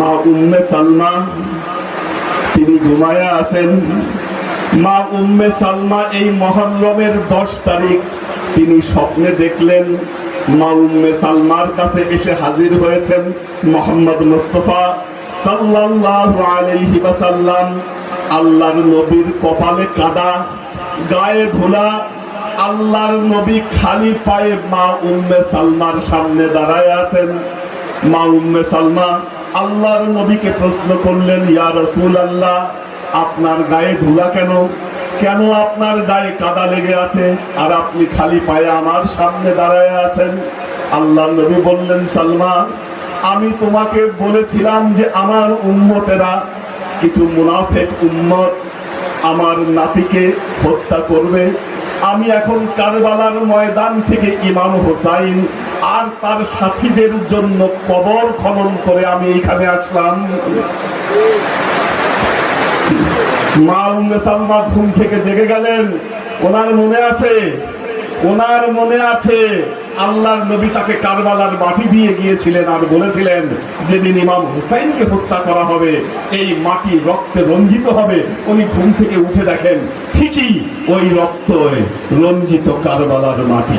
মা উম্মে সালমা তিনি ঘুমায়া আছেন। মা উম্মে সালমা এই মুহররমের 10 তারিখ তিনি স্বপ্নে দেখলেন মা উম্মে সালমার কাছে এসে হাজির হয়েছেন মুহাম্মদ মুস্তাফা সাল্লাল্লাহু আলাইহি ওয়াসাল্লাম। আল্লাহর নবীর কপালে কাদা, গায়ে ধুলা। আল্লাহর নবী খালি পায়ে মা উম্মে সালমার সামনে দাঁড়ায় আছেন। মা উম্মে সালমা আল্লাহর নবীকে প্রশ্ন করলেন, ইয়া রাসূলুল্লাহ, আপনার গায়ে ধুলা কেন? কেন আপনার গায়ে কাদা লেগে আছে আর আপনি খালি পায়ে আমার সামনে দাঁড়ায় আছেন? আল্লাহর নবী বললেন, সালমা, আমি তোমাকে বলেছিলাম যে আমার উম্মতেরা, কিছু মুনাফিক উম্মত আমার নাতিকে হত্যা করবে। আমি এখন কারবালার ময়দান থেকে ইমাম হোসাইন আর তার সাথীদের জন্য কবর খনন করে আমি এখানে আসলাম। মা উম্মে সালমা ঘুম থেকে জেগে গেলেন। ওনার মনে আছে আল্লাহর নবী তাকে কারবালার মাটি দিয়ে গিয়েছিলেন আর বলেছিলেন যেদিন ইমাম হুসাইনকে হত্যা করা হবে এই মাটি রক্তে রঞ্জিত হবে। উনি ঘুম থেকে উঠে দেখেন ঠিকই ওই রক্ত রঞ্জিত কারবালার মাটি।